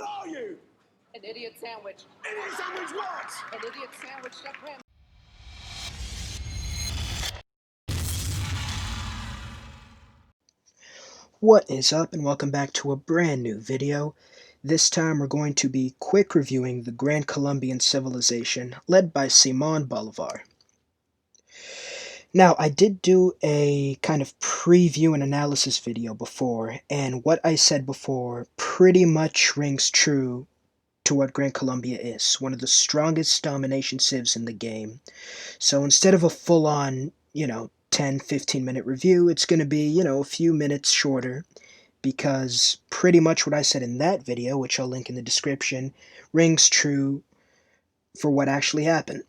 are you? An idiot sandwich. Idiot sandwich what? An idiot sandwich, Chef Gran. What is up, and welcome back to a brand new video. This time we're going to be quick reviewing the Gran Colombian civilization led by Simon Bolivar. Now, I did do a kind of preview and analysis video before, and what I said before pretty much rings true to what Gran Colombia is, one of the strongest domination civs in the game. So instead of a full-on, 10-15 minute review, it's going to be, a few minutes shorter, because pretty much what I said in that video, which I'll link in the description, rings true for what actually happened.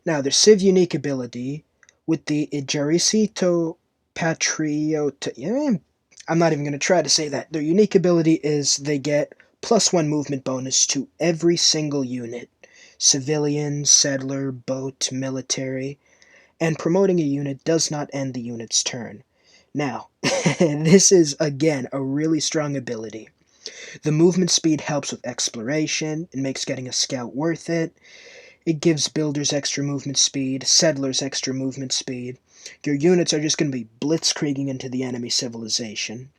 Now, their Civ unique ability with the Ejercito Patriota, I'm not even going to try to say that. Their unique ability is they get +1 movement bonus to every single unit, civilian, settler, boat, military, and promoting a unit does not end the unit's turn. Now, this is, again, a really strong ability. The movement speed helps with exploration, it makes getting a scout worth it, it gives builders extra movement speed, settlers extra movement speed. Your units are just going to be blitzkrieging into the enemy civilization.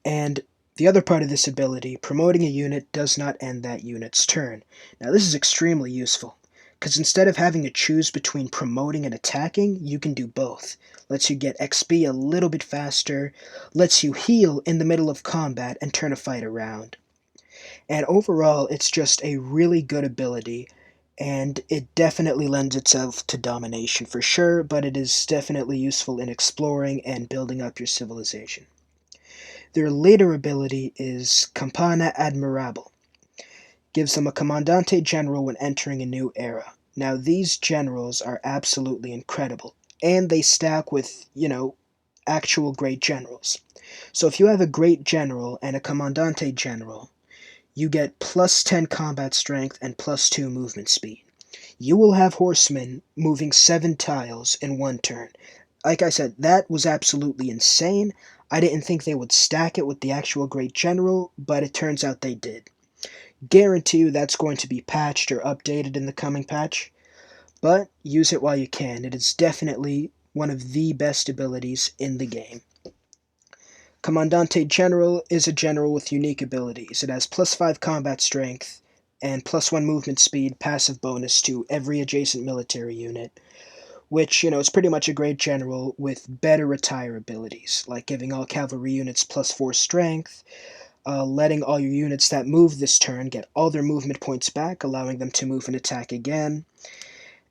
And the other part of this ability, promoting a unit does not end that unit's turn. Now this is extremely useful, because instead of having to choose between promoting and attacking, you can do both. Lets you get XP a little bit faster, lets you heal in the middle of combat and turn a fight around. And overall, it's just a really good ability, and it definitely lends itself to domination for sure, but it is definitely useful in exploring and building up your civilization. Their later ability is Campana Admirable. Gives them a Comandante General when entering a new era. Now, these generals are absolutely incredible, and they stack with, actual great generals. So if you have a great general and a Comandante General, you get +10 combat strength and +2 movement speed. You will have horsemen moving 7 tiles in one turn. Like I said, that was absolutely insane. I didn't think they would stack it with the actual great general, but it turns out they did. Guarantee you that's going to be patched or updated in the coming patch, but use it while you can. It is definitely one of the best abilities in the game. Comandante General is a general with unique abilities. It has +5 combat strength and +1 movement speed passive bonus to every adjacent military unit, which, is pretty much a great general with better retire abilities, like giving all cavalry units +4 strength, letting all your units that move this turn get all their movement points back, allowing them to move and attack again.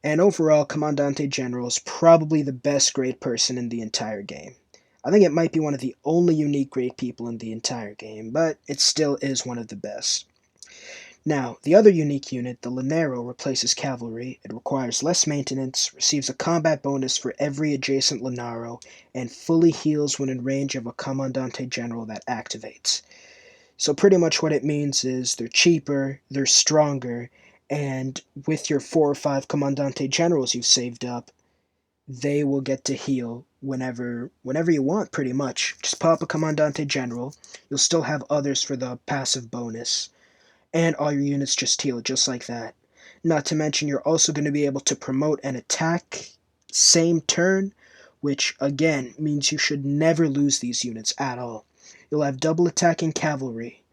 And overall, Comandante General is probably the best great person in the entire game. I think it might be one of the only unique great people in the entire game, but it still is one of the best. Now, the other unique unit, the Lanero, replaces cavalry. It requires less maintenance, receives a combat bonus for every adjacent Lanaro, and fully heals when in range of a Comandante General that activates. So pretty much what it means is they're cheaper, they're stronger, and with your 4 or 5 Comandante Generals you've saved up, they will get to heal whenever you want, pretty much. Just pop a Comandante General, you'll still have others for the passive bonus, and all your units just heal, just like that. Not to mention, you're also going to be able to promote an attack same turn, which, again, means you should never lose these units at all. You'll have double attacking cavalry.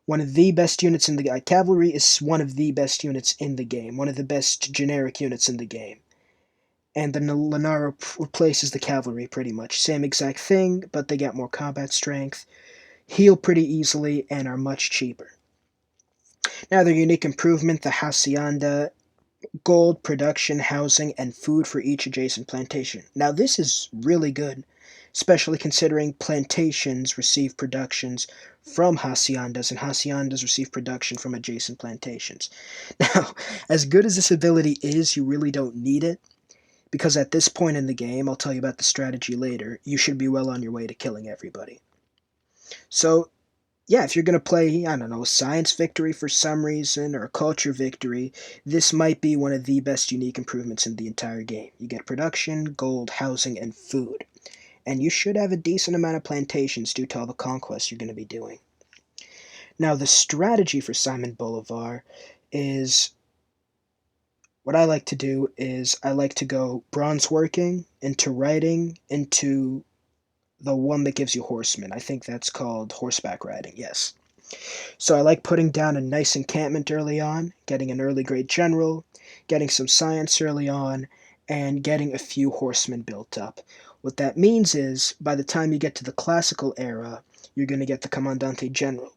One of the best units in the game. Cavalry is one of the best units in the game, one of the best generic units in the game. And the Lanaro replaces the cavalry pretty much. Same exact thing, but they get more combat strength, heal pretty easily, and are much cheaper. Now their unique improvement, the Hacienda, gold, production, housing, and food for each adjacent plantation. Now this is really good, especially considering plantations receive productions from haciendas, and haciendas receive production from adjacent plantations. Now, as good as this ability is, you really don't need it, because at this point in the game, I'll tell you about the strategy later, you should be well on your way to killing everybody. So, yeah, if you're going to play, I don't know, a science victory for some reason, or a culture victory, this might be one of the best unique improvements in the entire game. You get production, gold, housing, and food. And you should have a decent amount of plantations due to all the conquests you're going to be doing. Now, the strategy for Simon Bolivar is what I like to do is I like to go bronze working into riding into the one that gives you horsemen. I think that's called horseback riding, yes. So I like putting down a nice encampment early on, getting an early grade general, getting some science early on, and getting a few horsemen built up. What that means is by the time you get to the classical era, you're going to get the Commandante General.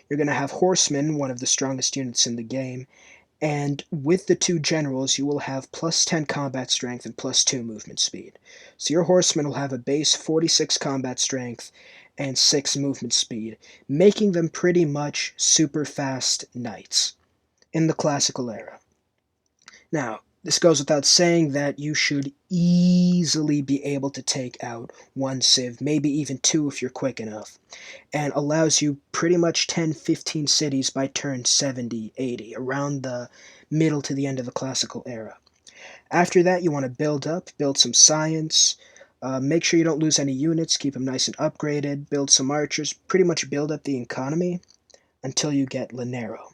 You're going to have horsemen, one of the strongest units in the game, and with the two generals, you will have plus 10 combat strength and plus 2 movement speed. So your horsemen will have a base 46 combat strength and 6 movement speed, making them pretty much super fast knights in the classical era. Now, this goes without saying that you should easily be able to take out one civ, maybe even two if you're quick enough, and allows you pretty much 10-15 cities by turn 70-80, around the middle to the end of the classical era. After that, you want to build up, build some science, make sure you don't lose any units, keep them nice and upgraded, build some archers, pretty much build up the economy until you get Linero.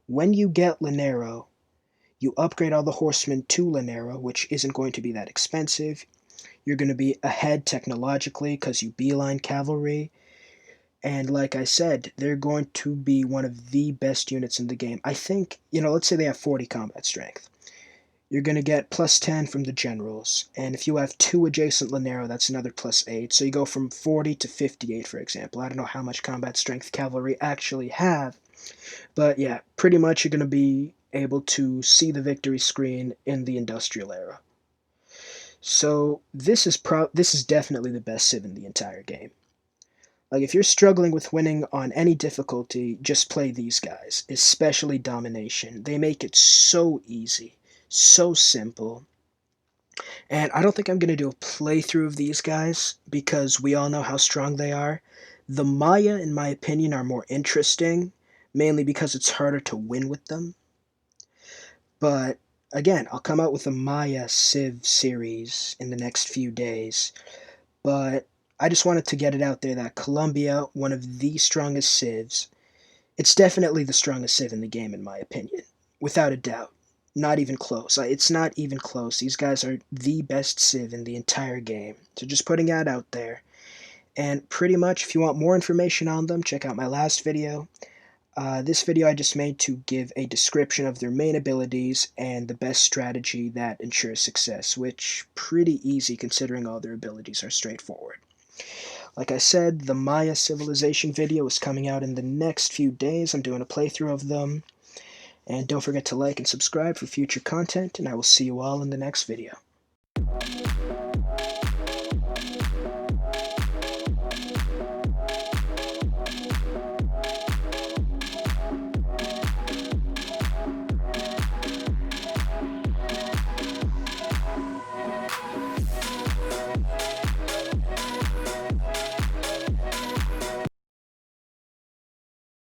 When you get Linero, you upgrade all the horsemen to Linero, which isn't going to be that expensive. You're going to be ahead technologically because you beeline cavalry. And like I said, they're going to be one of the best units in the game. I think, let's say they have 40 combat strength. You're going to get plus 10 from the generals. And if you have two adjacent Linero, that's another plus 8. So you go from 40 to 58, for example. I don't know how much combat strength cavalry actually have. But yeah, pretty much you're going to be able to see the victory screen in the industrial era. So this is definitely the best civ in the entire game. Like, if you're struggling with winning on any difficulty, just play these guys, especially Domination. They make it so easy, so simple. And I don't think I'm going to do a playthrough of these guys, because we all know how strong they are. The Maya, in my opinion, are more interesting, mainly because it's harder to win with them. But, again, I'll come out with a Maya Civ series in the next few days. But I just wanted to get it out there that Colombia, one of the strongest civs, it's definitely the strongest civ in the game, in my opinion. Without a doubt. Not even close. It's not even close. These guys are the best civ in the entire game. So just putting that out there. And pretty much, if you want more information on them, check out my last video. This video I just made to give a description of their main abilities and the best strategy that ensures success, which pretty easy considering all their abilities are straightforward. Like I said, the Maya Civilization video is coming out in the next few days. I'm doing a playthrough of them. And don't forget to like and subscribe for future content, and I will see you all in the next video.